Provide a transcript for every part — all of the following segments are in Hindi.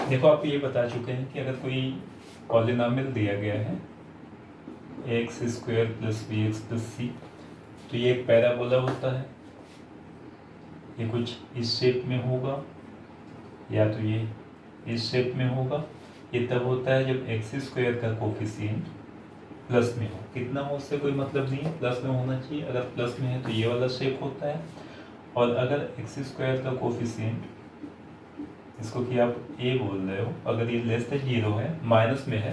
देखो आप ये बता चुके हैं कि अगर कोई पॉलिनॉमियल दिया गया है x square plus b x plus c, तो ये एक पैराबोला होता है। ये कुछ इस शेप में होगा या तो ये इस शेप में होगा। ये तब होता है जब एक्स स्क्वायर का कोफिशिएंट प्लस में हो। कितना हो उससे कोई मतलब नहीं है, प्लस में होना चाहिए। अगर प्लस में है तो ये वाला शेप होता है। और अगर एक्स स्क्वायर का कोफिशिएंट, इसको कि आप ए बोल रहे हो, अगर ये लेस देन 0 है, माइनस में है,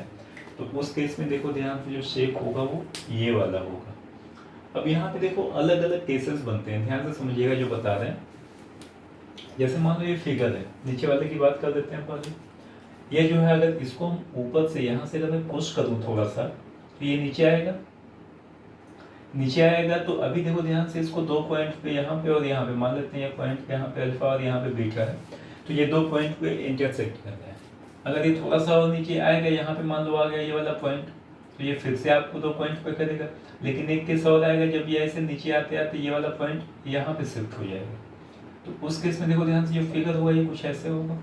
तो उस केस में देखो ध्यान से जो शेप होगा वो ये वाला होगा। अब यहाँ पे देखो अलग अलग केसेस बनते हैं, ध्यान से समझिएगा जो बता रहे हैं। जैसे मान लो ये फिगर है, नीचे वाले की बात कर देते हैं पहले। ये जो है अगर इसको हम ऊपर से यहाँ से अगर मैं पुश करूँ थोड़ा सा, तो ये नीचे आएगा। नीचे आएगा तो अभी देखो ध्यान से, इसको दो पॉइंट पे यहाँ पे और यहाँ पे मान लेते हैं। ये पॉइंट पे यहाँ पे अल्फा और यहाँ पे बीटा है, तो ये दो पॉइंट पे इंटरसेक्ट कर रहा है। अगर ये थोड़ा सा और नीचे आएगा, यहाँ पे मान लो आ गया ये वाला पॉइंट, तो ये फिर से आपको दो पॉइंट पे करेगा। लेकिन एक केस और आएगा, जब ये ऐसे नीचे आते आते ये वाला पॉइंट यहाँ पे शिफ्ट हो जाएगा। तो उस केस में देखो ध्यान से जो फिगर होगा ये कुछ ऐसे होगा।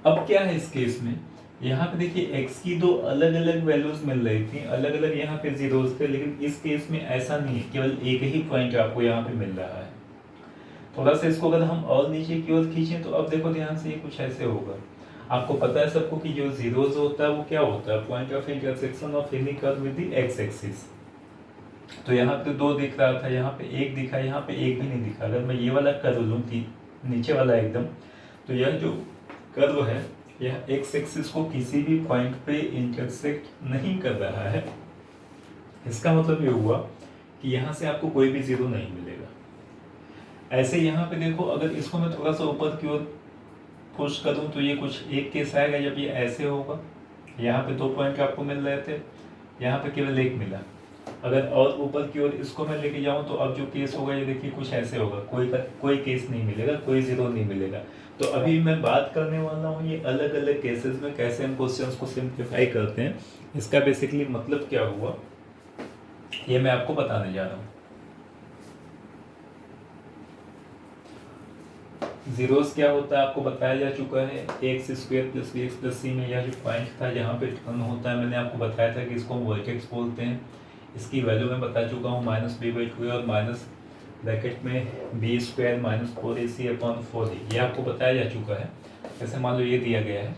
अब क्या है इस केस में, यहाँ पे देखिए x की दो अलग अलग वैल्यूज मिल रही थी, अलग अलग यहाँ पे जीरोस थे। लेकिन इस केस में ऐसा नहीं है, केवल एक ही पॉइंट आपको यहाँ पे मिल रहा है। थोड़ा सा इसको अगर हम और नीचे की ओर खींचें तो अब देखो ध्यान से ये कुछ ऐसे होगा। आपको पता है सबको कि जो जीरोस होता है वो क्या होता है, point of intersection of any curve with the x axis. तो यहाँ पे दो दिख रहा था, यहाँ पे एक दिखा, यहाँ पे एक भी नहीं दिखा। अगर मैं ये वाला कर्व लूँ नीचे वाला एकदम, तो यह जो कर्व है यह एक्स एक्सिस को किसी भी पॉइंट पे इंटरसेक्ट नहीं कर रहा है। इसका मतलब ये हुआ कि यहाँ से आपको कोई भी जीरो नहीं मिलेगा। ऐसे यहाँ पे देखो, अगर इसको मैं थोड़ा सा ऊपर की ओर पुश करूँ तो ये कुछ एक केस आएगा जब ये ऐसे होगा। यहाँ पे दो पॉइंट आपको मिल रहे थे, यहाँ पे केवल एक मिला। अगर और ऊपर की ओर इसको मैं लेके जाऊँ तो अब जो केस होगा ये देखिए कुछ ऐसे होगा। कोई केस नहीं मिलेगा, कोई जीरो नहीं मिलेगा। तो अभी मैं बात करने वाला हूँ ये अलग अलग केसेस में कैसे हम क्वेश्चंस को सिंप्लीफाई करते हैं। इसका बेसिकली मतलब क्या हुआ ये मैं आपको बताने जा रहा हूँ। जीरोस क्या होता है आपको बताया जा चुका है। X square plus b x plus c में यह जो पॉइंट था जहाँ पे टर्न होता है, मैंने आपको बताया था कि इसको हम वर्टेक्स बोलते हैं। इसकी वैल्यू मैं बता चुका हूँ -b/2 और माइनस ब्रैकेट में B square minus 4ac upon 4a, ये आपको बताया जा चुका है। जैसे मान लो ये दिया गया है,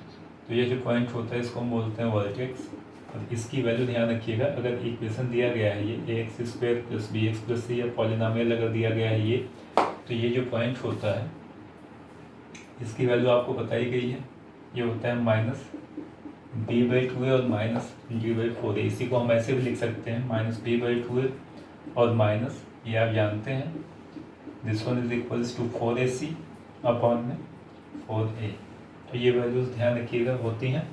तो ये जो पॉइंट होता है इसको हम बोलते हैं वर्टेक्स। और इसकी वैल्यू ध्यान रखिएगा, अगर इक्वेशन दिया गया है ये x square plus b x plus c या पॉलिनॉमियल अगर दिया गया है ये, तो ये जो पॉइंट होता है इसकी वैल्यू आपको बताई गई है। ये होता है -b/2 और -d/4। इसी को हम ऐसे भी लिख सकते हैं -b/2 और माइनस, ये आप जानते हैं, this one is equals to 4ac upon में 4a। तो ये वैल्यूज ध्यान रखिएगा होती हैं।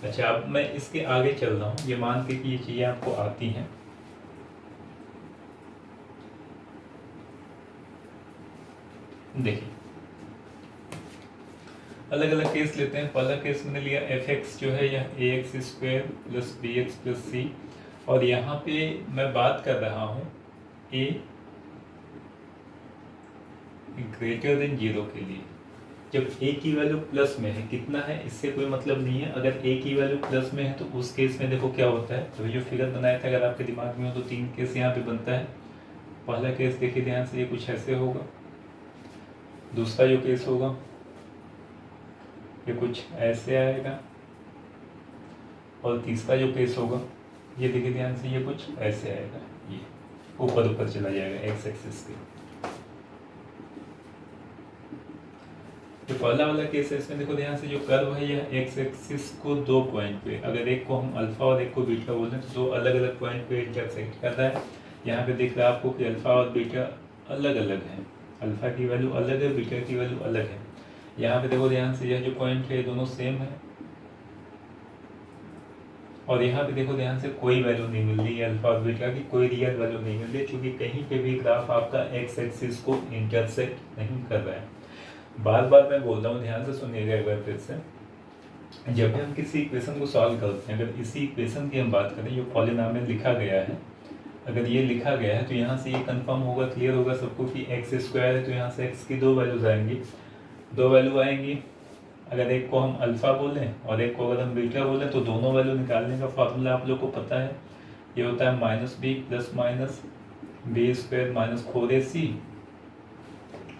अच्छा, अब मैं इसके आगे चल रहा हूँ, ये मान के कि ये चीज़ें आपको आती हैं। देखिए अलग अलग केस लेते हैं। पहला केस मैंने लिया f(x) जो है यह ax² plus bx plus c, और यहाँ पे मैं बात कर रहा हूँ a ग्रेटर देन 0 के लिए। जब a की वैल्यू प्लस में है, कितना है इससे कोई मतलब नहीं है। अगर a की वैल्यू प्लस में है तो उस केस में देखो क्या होता है। तो जो फिगर बनाया था अगर आपके दिमाग में हो तो 3 केस यहाँ पे बनता है। पहला केस देखिए ध्यान से, ये कुछ ऐसे होगा। दूसरा जो केस होगा ये कुछ ऐसे आएगा। और तीसरा जो केस होगा ये देखिए ध्यान से, ये कुछ ऐसे आएगा। ये ऊपर ऊपर चला जाएगा एक्स एक्सिस के। जो पहला वाला केस है इसमें देखो ध्यान से, जो कर्व है यह एक्स एक्सिस को दो पॉइंट पे, अगर एक को हम अल्फा और एक को बीटा बोलते हैं, तो दो अलग अलग पॉइंट पे इंटरसेक्ट कर रहा है। यहाँ पे दिख रहा है आपको कि अल्फा और बीटा अलग अलग है। अल्फा की वैल्यू अलग है, बीटा की वैल्यू अलग है। यहाँ पे देखो ध्यान से, यह जो पॉइंट है दोनों सेम है। और यहाँ पे देखो ध्यान से, कोई वैल्यू नहीं मिल रही है अल्फा और बीटा की, कोई रियल वैल्यू नहीं मिल रही, क्योंकि कहीं पे भी ग्राफ आपका एक्स एक्सिस को इंटरसेक्ट नहीं कर रहा है। बार बार मैं बोल रहा हूँ, ध्यान से सुनिएगा एक बार फिर से। जब भी हम किसी इक्वेशन को सॉल्व करते हैं, अगर इसी इक्वेशन की हम बात करें, जो पॉलिनॉमियल लिखा गया है, अगर ये लिखा गया है तो यहाँ से ये कंफर्म होगा, क्लियर होगा सबको कि एक्स स्क्वायर है, तो यहाँ से एक्स की दो वैल्यूज आएंगी। दो वैल्यू आएंगी अगर एक को हम अल्फ़ा बोलें और एक को अगर हम बीटा बोलें तो दोनों वैल्यू निकालने का फार्मूला आप लोग को पता है, ये होता है -b plus minus B square minus 4ac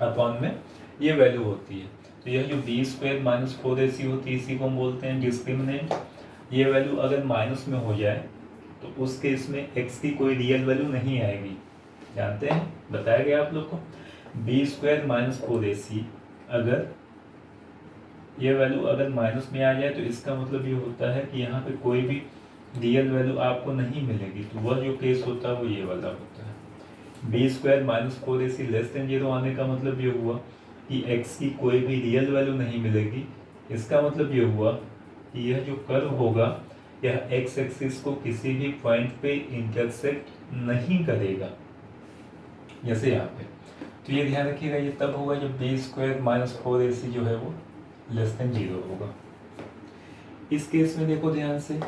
upon में ये वैल्यू होती है। तो यह जो बी स्क्वायर माइनस 4ac होती है इसी को हम बोलते हैं डिस्क्रिमिनेंट। ये वैल्यू अगर माइनस में हो जाए तो उस केस में x की कोई रियल वैल्यू नहीं आएगी, जानते हैं, बताया गया आप लोग को। बी स्क्वायर माइनस 4ac अगर ये वैल्यू अगर माइनस में आ जाए तो इसका मतलब ये होता है कि यहाँ पे कोई भी रियल वैल्यू आपको नहीं मिलेगी। तो वह जो केस होता है वो ये वाला होता है। B square minus 4ac less than 0 आने का मतलब ये हुआ कि x की कोई भी रियल वैल्यू नहीं मिलेगी। इसका मतलब ये हुआ कि यह जो कर्व होगा यह x एक्सिस को किसी भी पॉइंट पे इंटरसेक्ट नहीं करेगा, जैसे यहाँ पे। तो ये ध्यान रखिएगा, ये तब होगा जब बी स्क्वायर माइनस 4ac जो है वो लेस देन 0 होगा। इस केस में देखो ध्यान से,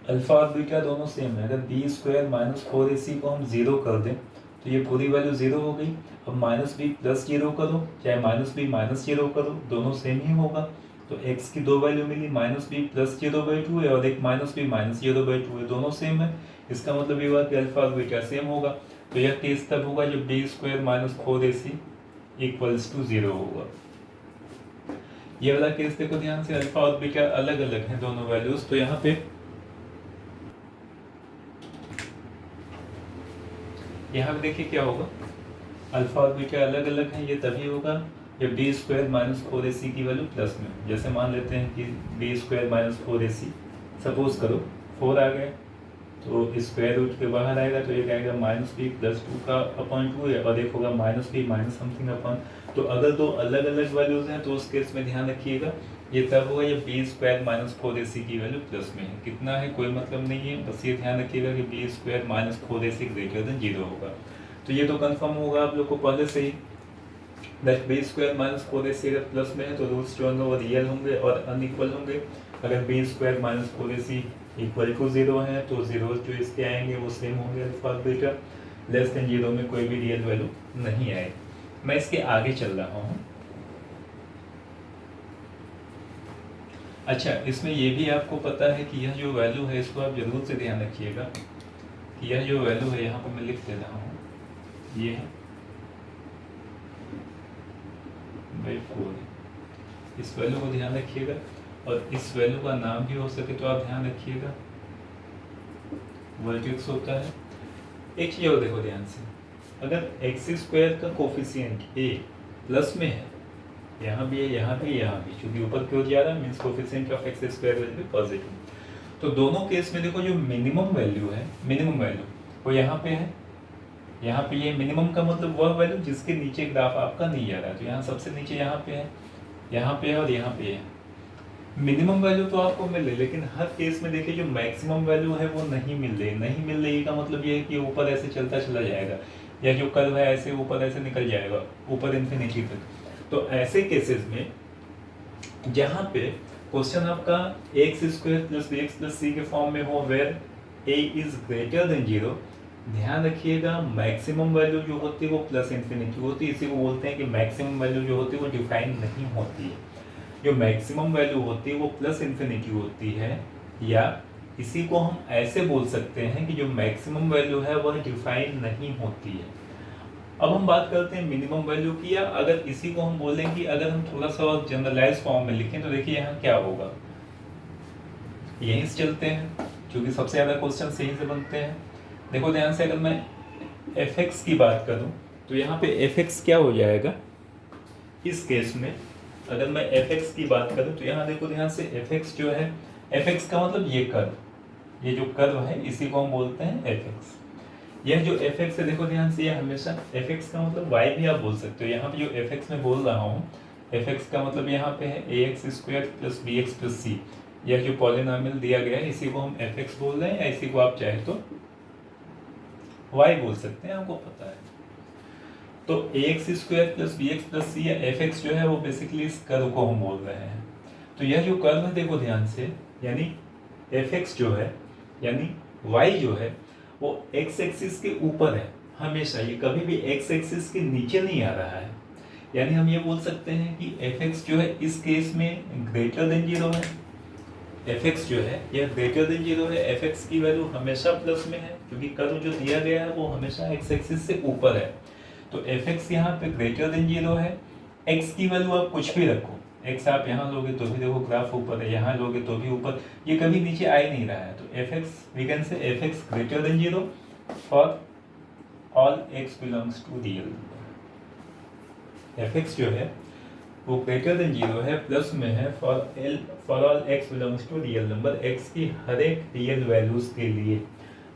अल्फा और बीटा दोनों सेम है। अगर बी स्क्वायर माइनस 4ac को हम 0 कर दें तो ये पूरी वैल्यू 0 हो गई। अब -b प्लस 0 करो चाहे -b माइनस 0 करो, दोनों सेम ही होगा। तो x की दो वैल्यू मिली, -b प्लस 0/2 है और एक -b माइनस 0/2 है, दोनों सेम है। इसका मतलब ये हुआ कि अल्फा और बीटा सेम होगा। तो यह केस तब होगा जब B square minus 4ac equals to 0 होगा। ये वाला केस देखो ध्यान से, अल्फा और बीटा अलग अलग हैं दोनों वैल्यूज। तो यहाँ पे देखिए क्या होगा, अल्फा और बीटा अलग अलग हैं, ये तभी होगा जब बी स्क्वायर माइनस 4ac की वैल्यू प्लस में। जैसे मान लेते हैं कि B square minus 4ac suppose करो 4 आ गए तो स्क्वायर रूट के बाहर आएगा तो एक आएगा -b प्लस 2 का अपॉन 2 है और एक होगा -b माइनस समथिंग अपॉन। तो अगर दो अलग अलग वैल्यूज हैं तो उस केस में ध्यान रखिएगा ये तब होगा जब बी स्क्वायर माइनस 4ac की वैल्यू प्लस में है। कितना है कोई मतलब नहीं है, बस ये ध्यान रखिएगा कि B square minus 4ac greater than 0 होगा। तो ये तो कंफर्म होगा आप लोग को पहले से ही, that b square minus 4ac अगर प्लस में है तो रूट्स जो होंगे वो रियल होंगे और अनइक्वल होंगे। अगर B square minus 4ac equal to 0 है तो जीरोज जो इसके आएंगे वो सेम होंगे अल्फा और बीटा। लेस देन 0 में कोई भी रियल वैल्यू नहीं आएगी। मैं इसके आगे चल रहा हूँ। अच्छा, इसमें ये भी आपको पता है कि यह जो वैल्यू है इसको आप जरूर से ध्यान रखिएगा कि यह जो वैल्यू है यहाँ पर मैं लिख दे रहा हूँ, ये है बाई 4। इस वैल्यू को ध्यान रखिएगा और इस वैल्यू का नाम भी हो सके तो आप ध्यान रखिएगा वर्टेक्स होता है। एक चीज और देखो ध्यान से, अगर एक्स स्क्वायर का कोफिशिएंट ए प्लस में है, यहाँ भी है यहाँ भी यहाँ भी, चूंकि ऊपर की ओर जा रहा है means coefficient of X square will be positive. तो दोनों केस में देखो जो मिनिमम वैल्यू है, मिनिमम वैल्यू वो यहाँ पे है, यहाँ पे ये मिनिमम का मतलब वह वैल्यू जिसके नीचे ग्राफ आपका नहीं जा रहा है। तो यहाँ सबसे नीचे यहाँ पे है, यहाँ पे है और यहाँ पे है। मिनिमम वैल्यू तो आपको मिल रही, लेकिन हर केस में देखिए जो मैक्सिमम वैल्यू है वो नहीं मिल रही। नहीं मिल रही का मतलब ये है कि ऊपर ऐसे चलता चला जाएगा, या जो कर्व है ऐसे ऊपर ऐसे निकल जाएगा ऊपर इन्फिनिटी तक। तो ऐसे केसेस में जहाँ पे क्वेश्चन आपका x square plus b x plus c के फॉर्म में हो where a is greater than 0, ध्यान रखिएगा मैक्सिमम वैल्यू जो होती है वो प्लस इन्फिनिटी होती है। इसी को बोलते हैं कि मैक्सिमम वैल्यू जो होती है वो डिफाइन नहीं होती है। जो मैक्सिमम वैल्यू होती है वो प्लस इन्फिनिटी होती है, या इसी को हम ऐसे बोल सकते हैं कि जो मैक्सिमम वैल्यू है वह डिफाइन नहीं होती है। अब हम बात करते हैं मिनिमम वैल्यू की, या अगर इसी को हम बोलेंगे अगर हम थोड़ा सा और जनरलाइज फॉर्म में लिखें तो देखिए यहाँ क्या होगा, यहीं से चलते हैं क्योंकि सबसे ज़्यादा क्वेश्चन यहीं से बनते हैं। देखो ध्यान से, अगर मैं fx की बात करूं तो यहाँ पे fx क्या हो जाएगा इस केस में। अगर मैं fx की बात करूं तो यहाँ देखो ध्यान से, fx जो है, fx का मतलब ये कर्व, ये जो कर्व है इसी को हम बोलते हैं fx। यह जो fx है देखो ध्यान से, ये हमेशा fx का मतलब y भी आप बोल सकते हो। यहाँ पे जो fx में बोल रहा हूँ, fx का मतलब यहाँ पे है ax square plus b x plus c. यह जो पॉलिनॉमियल दिया गया है इसी को हम fx बोल रहे हैं, या इसी को आप चाहे तो y बोल सकते हैं, आपको पता है। तो ax square plus b x plus c या fx जो है वो बेसिकली इस कर्व को हम बोल रहे हैं। तो यह जो कर्व है देखो ध्यान से, यानी fx जो है यानी y जो है वो x एक्सिस के ऊपर है हमेशा, ये कभी भी x एक्सिस के नीचे नहीं आ रहा है। यानी हम ये बोल सकते हैं कि एफ एक्स जो है इस केस में ग्रेटर देन जीरो है। एफ एक्स जो है यह ग्रेटर देन जीरो है, एफ एक्स की वैल्यू हमेशा प्लस में है क्योंकि कर्व जो दिया गया है वो हमेशा एक्स एक्सिस से ऊपर है। तो एफ एक्स यहाँ पे ग्रेटर देन जीरो है। एक्स की वैल्यू आप कुछ भी रखो, एक्स आप यहाँ लोगे तो भी देखो ग्राफ ऊपर है, यहाँ लोगे तो भी ऊपर, ये कभी नीचे आ ही नहीं रहा है। तो F X we can say F X greater than zero for all X belongs to real. F X जो है वो ग्रेटर देन जीरो है, प्लस में है for all X belongs to real number, X की हर एक रियल वैल्यूज के लिए।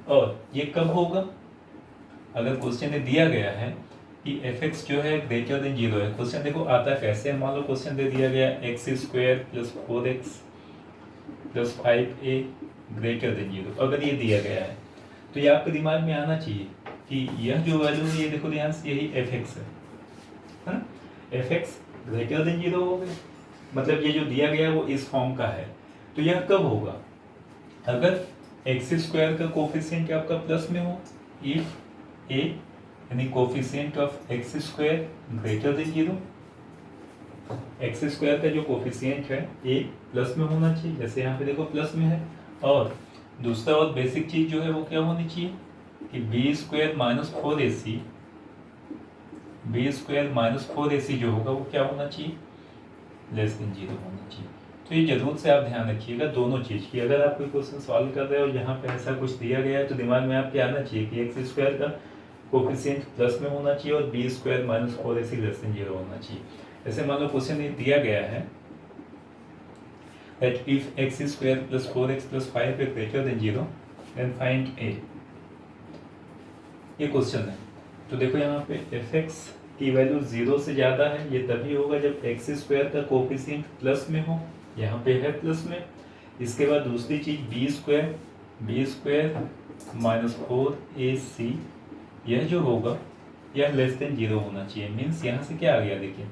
और ये कब होगा? अगर क्वेश्चन में दिया गया है कि एफ एक्स जो है ग्रेटर देन जीरो है, क्वेश्चन देखो आता है कैसे, मान लो क्वेश्चन दे दिया गया x square plus 4x plus 5a greater than zero, अगर ये दिया गया है तो ये आपके दिमाग में आना चाहिए कि यह जो वैल्यू है ये देखो ध्यान से, यही एफ एक्स है ना। F X greater than zero हो गया, मतलब ये जो दिया गया है वो इस फॉर्म का है। तो यह कब होगा? अगर एक्स स्क्वायर का कोफिशिएंट आपका प्लस में हो, इफ ए यानी coefficient of X square greater than zero, x square का जो कोफिशिएंट है ए प्लस में होना चाहिए, जैसे यहाँ पे देखो प्लस में है। और दूसरा और बेसिक चीज जो है वो क्या होनी चाहिए कि B square minus 4ac, B square minus 4ac जो होगा वो क्या होना चाहिए? लेस देन जीरो होना चाहिए। तो ये जरूर से आप ध्यान रखिएगा दोनों चीज की। अगर आप कोई क्वेश्चन सॉल्व कर रहे हो यहाँ पे ऐसा कुछ दिया गया है तो दिमाग में आपके आना चाहिए कि एक्स स्क्वायर का कोफिशिएंट प्लस में होना चाहिए और B square minus 4ac less than zero होना चाहिए। ऐसे मान लो क्वेश्चन ये दिया गया है that if x square plus 4x plus 5 is greater than 0 then find a, ये क्वेश्चन है। तो देखो यहाँ पे एफ एक्स की वैल्यू 0 से ज़्यादा है, ये तभी होगा जब एक्स स्क्वायर का कोफिशिएंट प्लस में हो, यहाँ पे है प्लस में। इसके बाद दूसरी चीज बी स्क्वायर माइनस 4ac, यह जो होगा यह लेस देन जीरो होना चाहिए। मीन्स यहाँ से क्या आ गया देखिए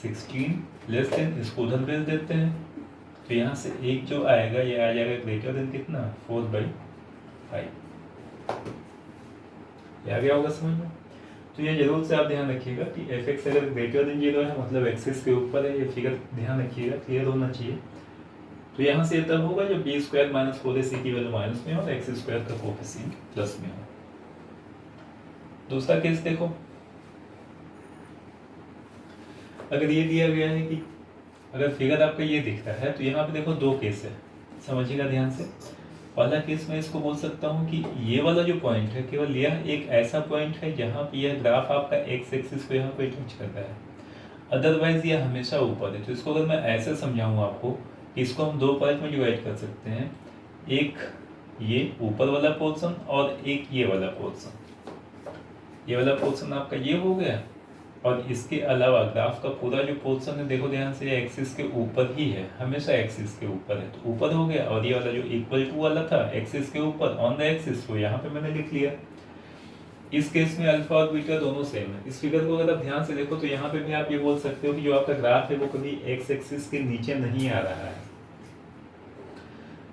16 लेस देन, इसको उधर भेज देते हैं तो यहाँ से एक जो आएगा ये आ जाएगा ग्रेटर देन कितना 4/5, ये आ गया होगा समझ में। तो ये जरूर से आप ध्यान रखिएगा कि एफ एक्स अगर ग्रेटर देन जीरो है मतलब एक्सिस के ऊपर है, ये फिगर ध्यान रखिएगा, क्लियर होना चाहिए। तो यहाँ से तब होगा जब बी स्क्वायर माइनस 4ac की वैल्यू माइनस में हो और एक्स स्क्वायर का कोफिशिएंट प्लस में हो। दूसरा केस देखो, अगर ये दिया गया है कि अगर फिगर आपका ये दिख रहा है तो यहाँ पे देखो दो केस है, समझिएगा ध्यान से। पहला केस मैं इसको बोल सकता हूँ कि ये वाला जो पॉइंट है केवल यह एक ऐसा पॉइंट है जहाँ पे यह ग्राफ आपका एक्स एक्सिस को यहाँ पे टच कर रहा है, अदरवाइज यह हमेशा ऊपर है। तो इसको अगर मैं ऐसे समझाऊँ आपको कि इसको हम दो पार्ट में डिवाइड कर सकते हैं, एक ये ऊपर वाला पोर्शन और एक ये वाला पोर्शन। ये वाला पोर्शन आपका ये हो गया और इसके अलावा ग्राफ का पूरा जो पोर्शन है देखो ध्यान से एक्सिस के ऊपर ही है, हमेशा एक्सिस के ऊपर है, तो ऊपर हो गया। और ये वाला जो इक्वल टू वाला था एक्सिस के ऊपर ऑन द एक्सिस, तो यहाँ पे मैंने लिख लिया। इस केस में अल्फा और बीटा दोनों सेम है। इस फिगर को अगर आप ध्यान से देखो तो यहाँ पे भी आप ये बोल सकते हो कि जो आपका ग्राफ है वो कभी एक्स एक्सिस के नीचे नहीं आ रहा है,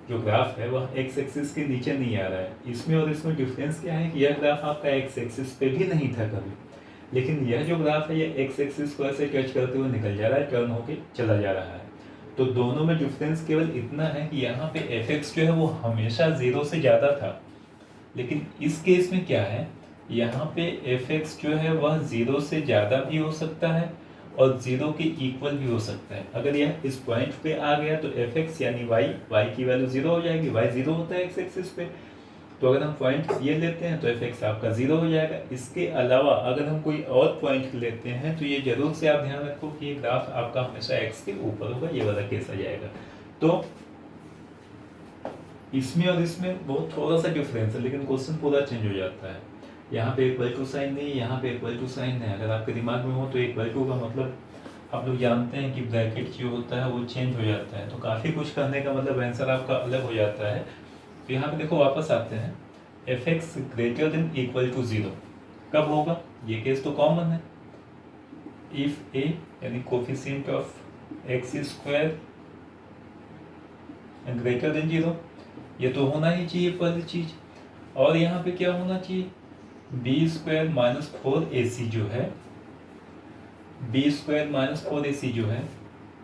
जो ग्राफ है वह एक्स एक्सिस के नीचे नहीं आ रहा है। इसमें और इसमें डिफरेंस क्या है कि यह ग्राफ आपका एक्स एक्सिस पे भी नहीं था कभी, लेकिन यह जो ग्राफ है ये एक्स एक्सिस को ऐसे टच करते हुए निकल जा रहा है, टर्न होके चला जा रहा है। तो दोनों में डिफरेंस केवल इतना है कि यहाँ पे एफ एक्स जो है वो हमेशा 0 से ज़्यादा था, लेकिन इस केस में क्या है, यहाँ पे एफ एक्स जो है वह 0 से ज़्यादा भी हो सकता है और 0 के इक्वल भी हो सकता है। अगर यह इस पॉइंट पे आ गया तो एफ एक्स यानी वाई की वैल्यू 0 हो जाएगी, वाई 0 होता है एक्स एक्सिस पे। तो अगर हम पॉइंट ये लेते हैं तो एफ एक्स आपका 0 हो जाएगा। इसके अलावा अगर हम कोई और पॉइंट लेते हैं तो ये जरूर से आप ध्यान रखो कि ये ग्राफ आपका हमेशा एक्स के ऊपर होगा, ये वाला केस आ जाएगा। तो इसमें और इसमें बहुत थोड़ा सा डिफरेंस है, लेकिन क्वेश्चन पूरा चेंज हो जाता है। यहाँ पे इक्वल टू साइन नहीं, यहाँ पे इक्वल टू साइन है। अगर आपके दिमाग में हो तो इक्वल टू का मतलब आप लोग जानते हैं कि ब्रैकेट जो होता है वो चेंज हो जाता है, तो काफ़ी कुछ करने का मतलब आंसर आपका अलग हो जाता है। तो यहाँ पे देखो वापस आते हैं, F X greater than equal to 0 कब होगा? ये केस तो कॉमन है, इफ ए यानी coefficient of X square greater than 0, ये तो होना ही चाहिए पहली चीज। और यहाँ पे क्या होना चाहिए, बी स्क्वायर माइनस 4ac जो है बी स्क्वायर माइनस 4ac जो है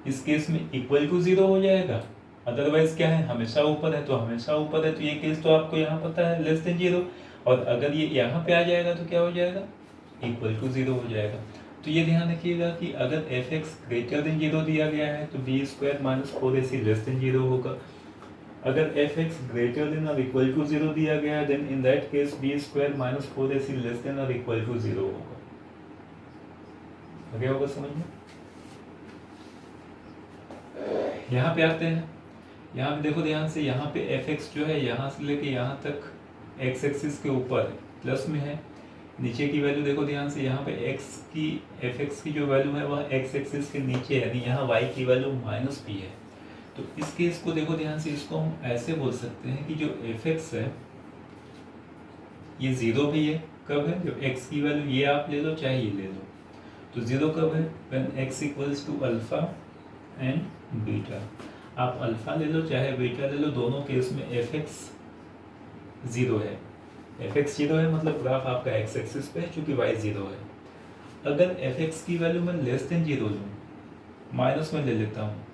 इस केस में इक्वल टू 0 हो जाएगा। अदरवाइज क्या है, हमेशा ऊपर है, तो हमेशा ऊपर है, तो ये केस तो आपको यहाँ पता है लेस देन 0। और अगर ये यहाँ पे आ जाएगा तो क्या हो जाएगा, इक्वल टू 0 हो जाएगा। तो ये ध्यान रखिएगा कि अगर एफ एक्स ग्रेटर देन 0 दिया गया है तो B square minus 4ac less than 0 होगा। अगर एफ एक्स ग्रेटर देन और इक्वल टू 0 दिया गया है then in that case B square minus 4ac less than और इक्वल टू 0 होगा। आगे होगा समझ में। यहाँ पे आते हैं, यहाँ पे देखो ध्यान से, यहाँ पे एफ एक्स जो है यहाँ से लेके यहाँ तक एक्स एक्सिस के ऊपर प्लस में है। नीचे की वैल्यू देखो ध्यान से, यहाँ पे एक्स की एफ एक्स की जो वैल्यू है वह एक्स एक्सिस के नीचे है, यानी यहाँ वाई की वैल्यू माइनस पी है। तो इस केस को देखो ध्यान से, इसको हम ऐसे बोल सकते हैं कि जो एफ एक्स है ये 0 भी है। कब है, जब एक्स की वैल्यू ये आप ले लो चाहे ये ले लो। तो 0 कब है, when X equals to alpha and beta. आप अल्फा ले लो चाहे बीटा ले लो, दोनों केस में एफ एक्स 0 है। एफ एक्स 0 है मतलब ग्राफ आपका एक्स एक्सिस पे है, चूंकि वाई 0 है। अगर एफ एक्स की वैल्यू मैं लेस देन 0 लूँ, माइनस में ले लेता हूँ,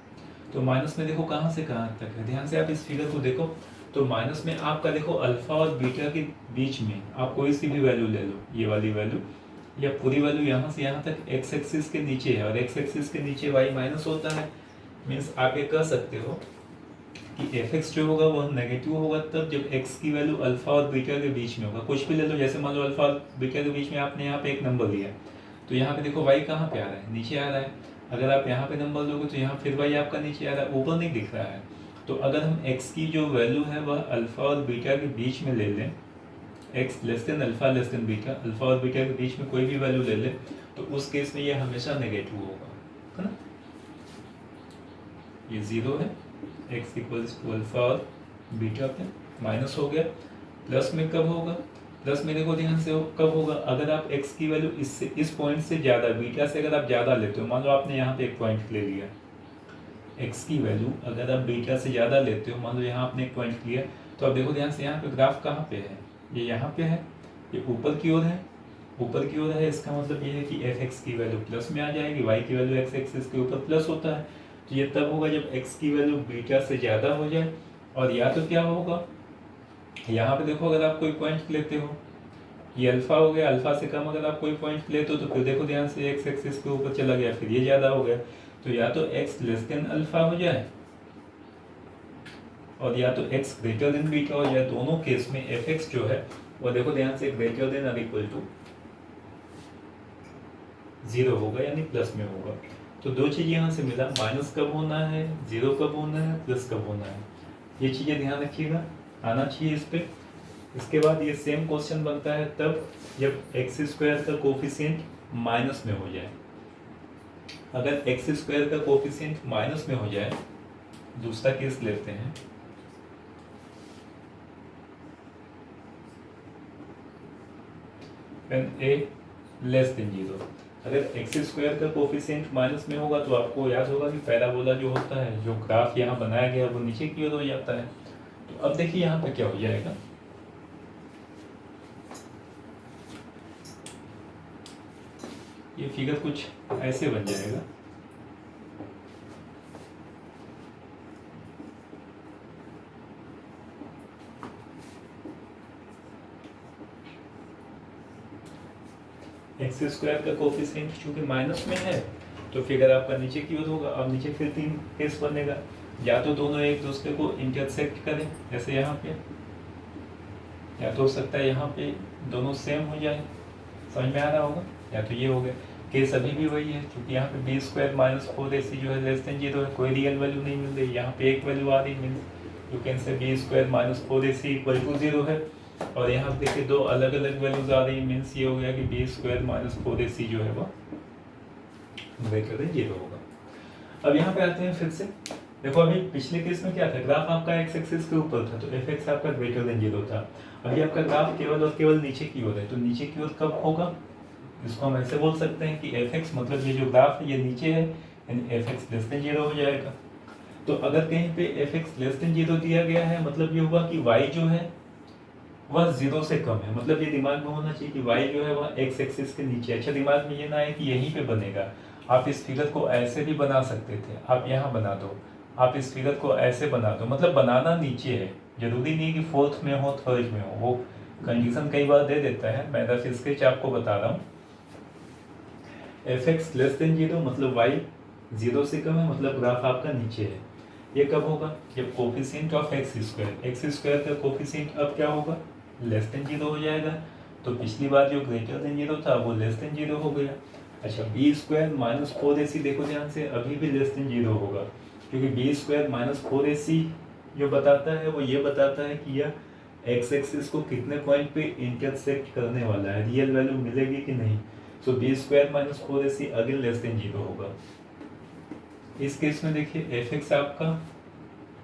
तो माइनस में देखो कहाँ से कहाँ तक है। ध्यान से आप इस फिगर को देखो, तो माइनस में आपका देखो अल्फा और बीटा के बीच में आप कोई सी भी वैल्यू ले लो, ये वाली वैल्यू या पूरी वैल्यू यहाँ से यहाँ तक एक्स एक्सिस के नीचे है, और एक्स एक्सिस के नीचे वाई माइनस होता है। मीन्स आप ये कह सकते हो कि एफ एक्स जो होगा वह नेगेटिव होगा तब जब एक्स की वैल्यू अल्फा और बीटा के बीच में होगा। कुछ भी ले लो, जैसे मान लो अल्फा और बीटा के बीच में आपने यहाँ पे एक नंबर लिया, तो यहाँ पे देखो वाई कहाँ पे आ रहा है, नीचे आ रहा है। अगर आप यहाँ पे नंबर लोगे तो यहाँ फिर वाई आपका नीचे आ रहा है, ऊपर नहीं दिख रहा है। तो अगर हम एक्स की जो वैल्यू है वह अल्फा और बीटा के बीच में ले लें, x less than alpha less than beta, alpha और बीटा के बीच में कोई भी वैल्यू ले लें, तो उस केस में ये हमेशा नेगेटिव होगा, है ना। ये 0 है, एक्स इक्वल्स टू अल्फा और बीटा पे माइनस हो गया। प्लस में कब होगा, प्लस में देखो ध्यान से कब होगा, अगर आप एक्स की वैल्यू इससे इस पॉइंट से ज़्यादा, बीटा से अगर आप ज़्यादा लेते हो, मान लो आपने यहाँ पे एक पॉइंट ले लिया, एक्स की वैल्यू अगर आप बीटा से ज़्यादा लेते हो, मान लो यहाँ आपने एक पॉइंट लिया, तो आप देखो ध्यान से यहाँ पे ग्राफ कहाँ पे है, ये यहाँ पे है, ये ऊपर की ओर है, ऊपर की ओर है। इसका मतलब ये है कि एफ एक्स की वैल्यू प्लस में आ जाएगी, वाई की वैल्यू एक्स एक्सिस के ऊपर प्लस होता है। तो ये तब होगा जब एक्स की वैल्यू बीटा से ज़्यादा हो जाए, और या तो क्या होगा, यहाँ पे देखो अगर आप कोई पॉइंट लेते हो, ये अल्फा हो गया, अल्फा से कम अगर आप कोई पॉइंट लेते हो तो फिर देखो ध्यान से एक्स एक्सिस के ऊपर चला गया, फिर ये ज़्यादा हो गया। तो या तो एक्स लेस देन अल्फा हो जाए और या तो एक्स ग्रेटर देन बीटा हो जाए। दोनों केस में एफ एक्स जो है वो देखो ध्यान से ग्रेटर देन और इक्वल टू 0 होगा, यानी प्लस में होगा। तो दो चीज़ यहाँ से मिला, माइनस कब होना है, 0 कब होना है, प्लस कब होना है, ये चीज़ें ध्यान रखिएगा, आना चाहिए इस पर। इसके बाद ये सेम क्वेश्चन बनता है तब जब एक्स स्क्वायर का कोफिशिएंट माइनस में हो जाए। अगर एक्स स्क्वायर का कोफिशिएंट माइनस में हो जाए, दूसरा केस लेते हैं, ए लेस देन 0। अगर एक्स स्क्वायर का कोफिशिएंट माइनस में होगा तो आपको याद होगा कि पैराबोला जो होता है, जो ग्राफ यहाँ बनाया गया वो नीचे की ओर हो जाता है। तो अब देखिए यहाँ पे क्या हो जाएगा, ये फिगर कुछ ऐसे बन जाएगा। एक्स स्क्वायर का कोफिशिएंट चूंकि माइनस में है तो फिगर आपका नीचे की ओर होगा। अब नीचे फिर 3 केस बनेगा, या तो दोनों एक दूसरे को इंटरसेक्ट करें जैसे यहाँ पे, या तो हो सकता है यहाँ पे दोनों सेम हो जाए, समझ में आ रहा होगा, या तो ये हो गया। केस अभी भी वही है, क्योंकि यहाँ पे बी स्क्वायर माइनस 4ac जो है लेस देन 0 है, कोई रियल वैल्यू नहीं मिल रही, यहाँ पे एक वैल्यू आ रही, means you can say B square minus 4ac equal to 0 है। और यहाँ पे देखिए दो अलग अलग वैल्यूज आ रही, मीन्स ये हो गया कि बी स्क्वायर माइनस 4ac जो है वो ग्रेटर देन 0 होगा। अब यहाँ पे आते हैं फिर से, देखो अभी पिछले केस में क्या था, ग्राफ आपका एक्स एक्सिस के ऊपर था तो एफ एक्स आपका ग्रेटर देन 0 था। अभी आपका ग्राफ केवल और केवल नीचे की ओर है, तो नीचे की ओर कब होगा, इसको हम ऐसे बोल सकते हैं कि एफ एक्स मतलब ये जो ग्राफ है ये नीचे है, यानी एफ एक्स लेस देन 0 हो जाएगा। तो अगर कहीं पे एफ एक्स लेस देन 0 दिया गया है, मतलब ये हुआ कि वाई जो है वह 0 से कम है, मतलब ये दिमाग में होना चाहिए कि y जो है वह x एक्सिस के नीचे। अच्छा दिमाग में ये ना है कि यहीं पे बनेगा, आप इस फिगर को ऐसे भी बना सकते थे, आप यहाँ बना दो, आप इस फिगर को ऐसे बना दो, मतलब बनाना नीचे है, जरूरी नहीं कि फोर्थ में हो थर्ड में हो, वो कंडीशन कई बार दे देता है। मैं रफ स्केच आपको बता रहा हूँ। F x less than zero मतलब वाई जीरो से कम है, मतलब ग्राफ आपका नीचे है। ये कब होगा? जब कोफिशिएंट ऑफ एक्स स्क्वायर का कोफिशिएंट अब क्या होगा? लेस देन जीरो हो जाएगा। तो पिछली बार जो ग्रेटर देन जीरो था वो लेस देन जीरो हो गया। अच्छा, B square minus four A सी, देखो ध्यान से, अभी भी लेस देन जीरो होगा, क्योंकि B square minus four A सी जो बताता है वो ये बताता है कि यह एक्स एक्सिस को कितने पॉइंट पे इंटरसेक्ट करने वाला है, रियल वैल्यू मिलेगी कि नहीं। सो B square minus four A see again less than zero होगा। इस केस में देखिए एफ एक्स आपका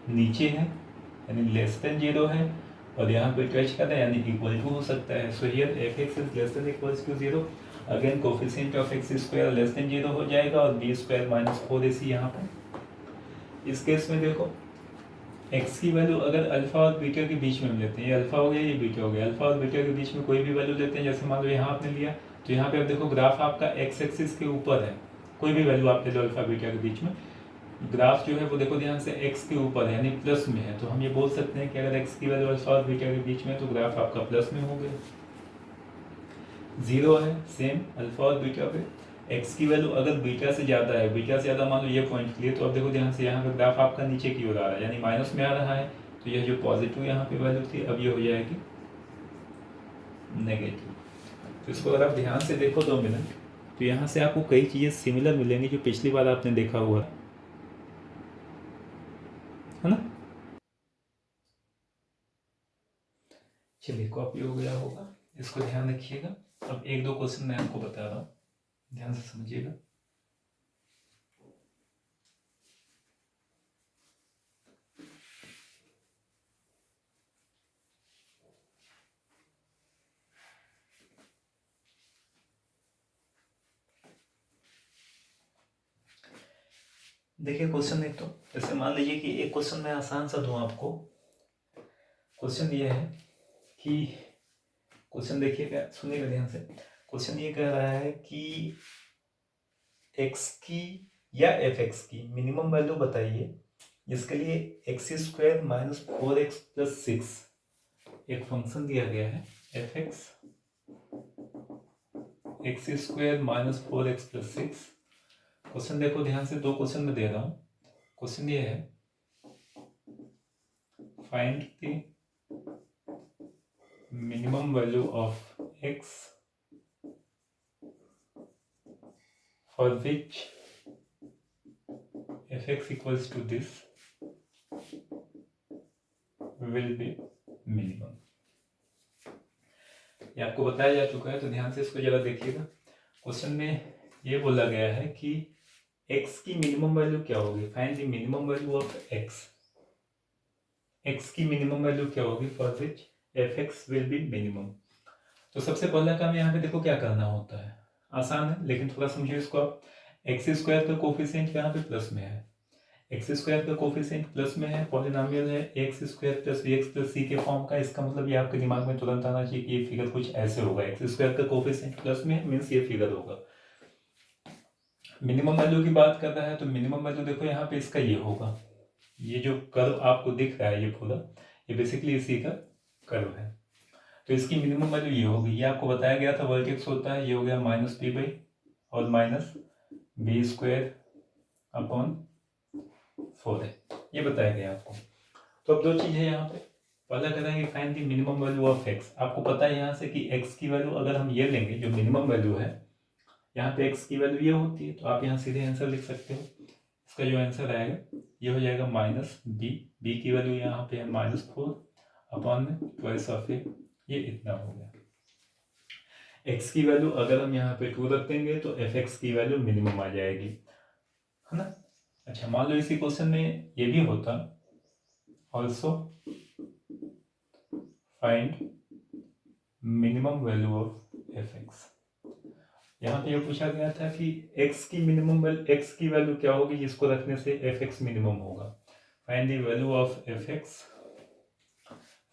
नीचे है यानी लेस देन जीरो है, और यहाँ पे टच कर रहा है यानी इक्वल टू हो सकता है। So here F X is less than equals to zero, again coefficient of X square less than zero हो जाएगा, और B square minus four A C यहाँ पर। इस केस में देखो एक्स की वैल्यू अगर अल्फा और बीटा के बीच में हम लेते हैं, ये अल्फा हो गया ये बीटा हो गया, अल्फा और बीटा के बीच में कोई भी वैल्यू लेते हैं, जैसे मान लो यहाँ आपने लिया, तो यहाँ पे आप देखो ग्राफ आपका एक्स एक्सिस के ऊपर है, कोई भी वैल्यू आप ले लो अल्फा बीटा के बीच में, ग्राफ जो है वो देखो ध्यान से एक्स के ऊपर है यानी प्लस में है। तो हम ये बोल सकते हैं कि अगर एक्स की वैल्यू अल्फा और बीटा के बीच में है तो ग्राफ आपका प्लस में हो गया। जीरो है सेम अल्फा और बीटा पे, एक्स की वैल्यू अगर बीटा से ज़्यादा है, बीटा से ज़्यादा मान लो ये पॉइंट लिए, तो अब देखो ध्यान से यहाँ का ग्राफ आपका नीचे की ओर आ रहा है यानी माइनस में आ रहा है, तो यह जो पॉजिटिव यहाँ पे वैल्यू थी अब ये हो जाएगी नेगेटिव। तो इसको अगर आप ध्यान से देखो 2 मिनट, तो यहाँ से आपको कई चीज़ें सिमिलर मिलेंगी जो पिछली बार आपने देखा हुआ है ना। चलिए कॉपी हो गया होगा, इसको ध्यान रखिएगा। अब एक दो क्वेश्चन मैं आपको बता रहा हूँ, ध्यान से समझिएगा। देखिए क्वेश्चन एक, तो जैसे मान लीजिए कि एक क्वेश्चन मैं आसान सा दूं आपको। क्वेश्चन ये है कि, क्वेश्चन देखिएगा सुनिएगा ध्यान से, क्वेश्चन ये कह रहा है कि एक्स की या एफ एक्स की मिनिमम वैल्यू बताइए जिसके लिए x square minus four x plus six एक फंक्शन दिया गया है, F x square minus four x plus six. Question देखो ध्यान से, दो क्वेश्चन में दे रहा हूँ। क्वेश्चन ये है find the minimum value of x for which fx equals to this will be minimum। ये आपको बताया जा चुका है, तो ध्यान से इसको जरा देखिएगा। क्वेश्चन में ये बोला गया है कि x की मिनिमम वैल्यू क्या होगी, find the minimum value of x। x की मिनिमम वैल्यू क्या होगी for which fx will be minimum. तो सबसे पहला काम यहाँ पे देखो क्या करना होता है, आसान है लेकिन थोड़ा समझिए इसको आप। एक्स स्क्वायर का कोफिशिएंट यहाँ पे प्लस में है, एक्स स्क्वायर का कोफिशिएंट प्लस में है, पॉलिनोमियल है x square plus b x plus c के फॉर्म का। इसका मतलब ये आपके दिमाग में तुरंत आना चाहिए कि ये फिगर कुछ ऐसे होगा, एक्स स्क्वायर का कोफिशिएंट प्लस में है मीन्स ये फिगर होगा। मिनिमम वैल्यू की बात कर रहा है तो मिनिमम वैल्यू देखो यहाँ पे इसका ये होगा, ये जो कर्व आपको दिख रहा है ये पूरा, ये बेसिकली इसी का कर्व है। तो इसकी मिनिमम वैल्यू ये होगी, ये आपको बताया गया था वर्टेक्स होता है, ये हो गया माइनस बी बाई और minus B square upon four है, ये बताया गया आपको। तो अब दो चीज है यहाँ पे, पहला करेंगे find the minimum value of x. आपको पता है यहाँ से कि एक्स की वैल्यू अगर हम ये लेंगे जो मिनिमम वैल्यू है, यहाँ पे एक्स की वैल्यू ये होती है, तो आप यहाँ सीधे आंसर लिख सकते हो। इसका जो आंसर आएगा ये हो जाएगा माइनस बी, बी की वैल्यू यहाँ पे है माइनस फोर अपॉन में ट्वाइस ऑफ ए, ये इतना हो गया। x की वैल्यू अगर हम यहाँ पे 2 रख देंगे तो fx की वैल्यू मिनिमम आ जाएगी, है ना। अच्छा मान लो इसी क्वेश्चन में ये भी होता, also find minimum value of fx। यहाँ पे ये पूछा गया था कि x की मिनिमम x की वैल्यू क्या होगी जिसको रखने से fx मिनिमम होगा। Find the value of fx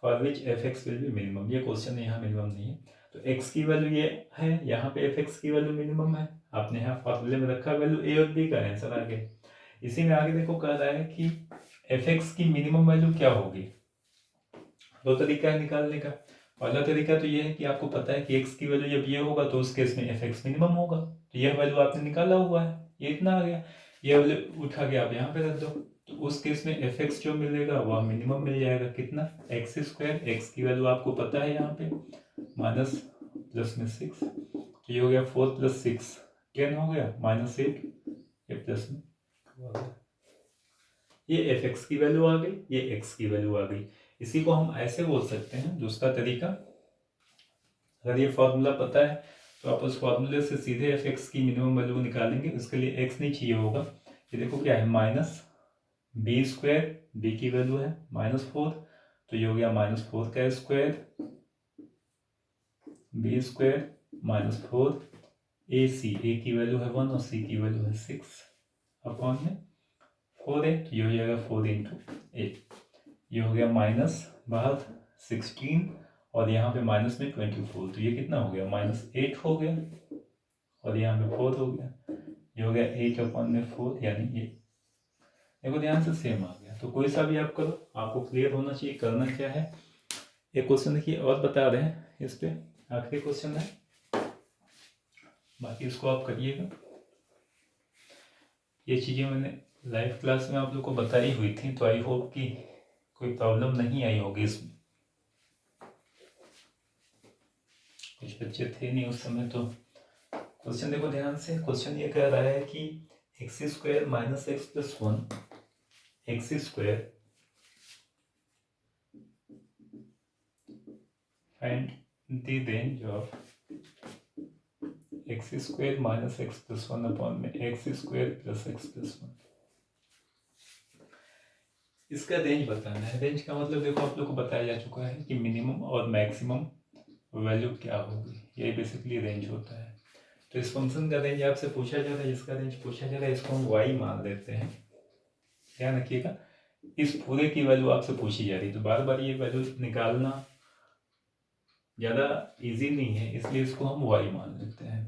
for which fx will be minimum. ये क्वेश्चन यहाँ मिनिमम नहीं है, तो x की वैल्यू ये है, यहाँ पे fx की वैल्यू मिनिमम है, आपने यहाँ फॉर्मूले में रखा वैल्यू ए और बी का आंसर आ गया। इसी में आगे देखो कह रहा है कि एफ एक्स की मिनिमम वैल्यू क्या होगी। दो तरीका है निकालने का। पहला तरीका तो ये है कि आपको पता है कि एक्स की वैल्यू जब ये होगा तो उस केस में एफ एक्स मिनिमम होगा, तो यह वैल्यू आपने निकाला हुआ है, ये इतना आ गया, ये वैल्यू उठा के आप यहाँ पे रख दो, तो उस केस में एफ एक्स जो मिलेगा वह मिनिमम मिल जाएगा। कितना? एक्स स्क्वायर, एक्स की वैल्यू आपको पता है यहाँ पे, माइनस प्लस में 6, तो ये हो गया 4 + 6 10 हो गया, -8, ये प्लस में 2 आ गया। ये एफ एक्स की वैल्यू आ गई, ये एक्स की वैल्यू आ गई। इसी को हम ऐसे बोल सकते हैं, दूसरा तरीका, अगर ये फॉर्मूला पता है तो आप उस फॉर्मूले से सीधे एफ एक्स की मिनिमम वैल्यू निकालेंगे। उसके लिए एक्स नहीं चाहिए होगा, ये देखो क्या है, -b², b की वैल्यू है -4, तो ये हो गया -4 का स्क्वायर, b² -4 ac, a की वैल्यू है 1 और c की वैल्यू है 6 अपॉन में 4a, तो ये हो जाएगा 4 × a, ये हो गया माइनस बाहर 16 और यहाँ पे माइनस में 24, तो ये कितना हो गया, -8 हो गया और यहाँ पे 4 हो गया, ये हो गया 8/4, यानी ये देखो ध्यान से सेम आ गया। तो कोई सा भी आप करो, आपको क्लियर होना चाहिए करना क्या है। एक क्वेश्चन देखिए और बता रहे हैं इस पे, आखिरी क्वेश्चन है, बाकी इसको आप करिएगा। ये चीज़ें मैंने लाइव क्लास में आप लोग को बताई हुई थी, तो आई होप कि कोई प्रॉब्लम नहीं आई होगी इसमें। कुछ बच्चे थे नहीं उस समय, तो क्वेश्चन देखो ध्यान से। क्वेश्चन ये कह रहा है कि x² - x + 1, x² find the range of x² - x + 1 upon में x² + x + 1। इसका रेंज बताना है। रेंज का मतलब देखो आप लोग को बताया जा चुका है कि मिनिमम और मैक्सिमम वैल्यू क्या होगी, ये बेसिकली रेंज होता है। तो इस फंक्शन का रेंज आपसे पूछा जा रहा है, जिसका रेंज पूछा जा रहा है इसको हम y मान लेते हैं। ध्यान रखिएगा, इस पूरे की वैल्यू आपसे पूछी जा रही है, तो बार बार ये वैल्यू निकालना ज़्यादा इजी नहीं है, इसलिए इसको हम y मान लेते हैं।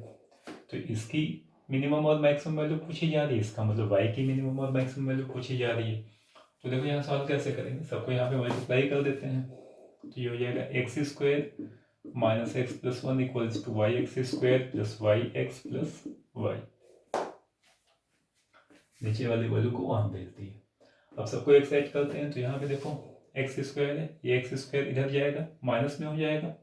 तो इसकी मिनिमम और मैक्सिमम वैल्यू पूछी जा रही है, इसका मतलब y की मिनिमम और मैक्सिमम वैल्यू पूछी जा रही है। तो देखो यहाँ सॉल्व कैसे करेंगे, सबको यहाँ पे मल्टीप्लाई कर देते हैं, तो ये हो जाएगा x² - x + 1 = yx² + yx + y। नीचे वाली वैल्यू को वहाँ भेज दिए। अब सबको एक साइड करते हैं, तो यहाँ पे देखो x² है, ये x² इधर जाएगा, माइनस में हो जाएगा,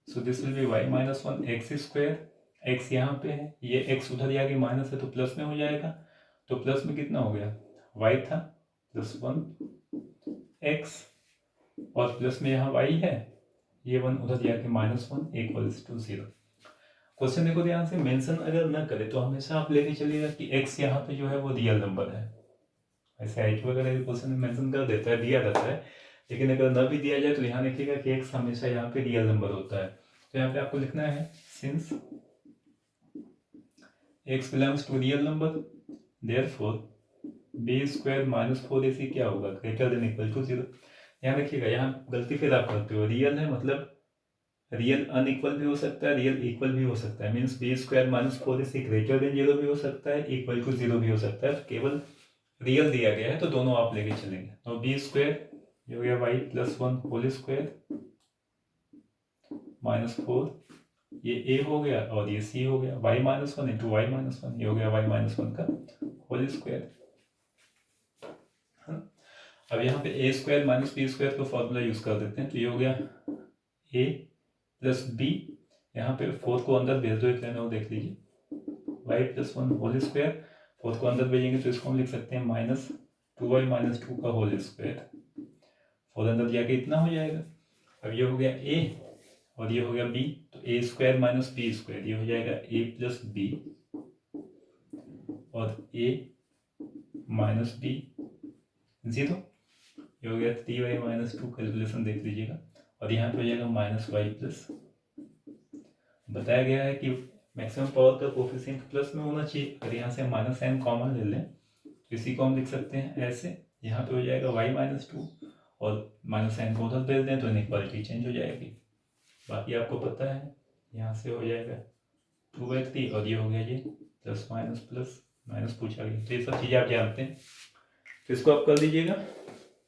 so this will be y - 1 x², x यहाँ पे है, ये x उधर जाके माइनस है तो प्लस में हो जाएगा, तो प्लस में कितना हो गया, y था +1 x और प्लस में यहाँ y है, ये 1 उधर जाके -1 = 0। क्वेश्चन देखो ध्यान से, मेंशन अगर ना करे तो हमेशा आप लेके चलिएगा कि x यहाँ पे जो है वो रियल नंबर है। ऐसे आई वगैरह क्वेश्चन में मेंशन कर देता है, दिया रहता है, लेकिन अगर ना भी दिया जाए तो ध्यान रखिएगा कि x हमेशा यहाँ पे रियल नंबर होता है। तो यहाँ पे आपको लिखना है since x belongs to real number therefore b² - 4ac क्या होगा, > 0। ध्यान रखिएगा, यहाँ गलती फिर आप करते हो, रियल है मतलब रियल अनइक्वल भी हो सकता है, रियल इक्वल भी हो सकता है, मीन्स b² - 4ac > 0 भी हो सकता है, = 0 भी हो सकता है। तो केवल रियल दिया गया है तो दोनों आप लेके चलेंगे। तो b² ये हो गया y + 1 होल स्क्वायर -4, ये a हो गया और ये c हो गया, y - 1 × y - 1, ये हो गया y - 1 का होल स्क्वायर। अब यहाँ पे a² - b² का फॉर्मूला यूज कर देते हैं, तो ये हो गया a + b, यहाँ पे 4 को अंदर भेज दो, एक लाइन और देख लीजिए, y + 1 होल स्क्वायर, 4 को अंदर भेजेंगे तो इसको हम लिख सकते हैं -2y - 2 का होल स्क्वायर, 4 अंदर जाके इतना हो जाएगा। अब ये हो गया a और ये हो गया b, तो a² - b², ये हो जाएगा a + b और a - b 0, ये हो गया 3y - 2, कैलकुलेशन देख लीजिएगा, और यहाँ पे हो जाएगा -y+, बताया गया है कि मैक्सिमम पावर का कोफिशिएंट प्लस में होना चाहिए। अगर यहाँ से -n कॉमन ले लें तो इसी को हम लिख सकते हैं ऐसे, यहाँ पे हो जाएगा y - 2 और -n को उधर भेज दें तो इनइक्वालिटी चेंज हो जाएगी। बाकी आपको पता है यहाँ से हो जाएगा 2/3 और ये हो गया ये प्लस माइनस पूछा गया, तो ये सब चीज़ें आप जानते हैं, तो इसको आप कर दीजिएगा।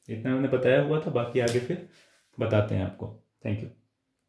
इतना मैंने बताया हुआ था, बाकी आगे फिर बताते हैं आपको। Thank you.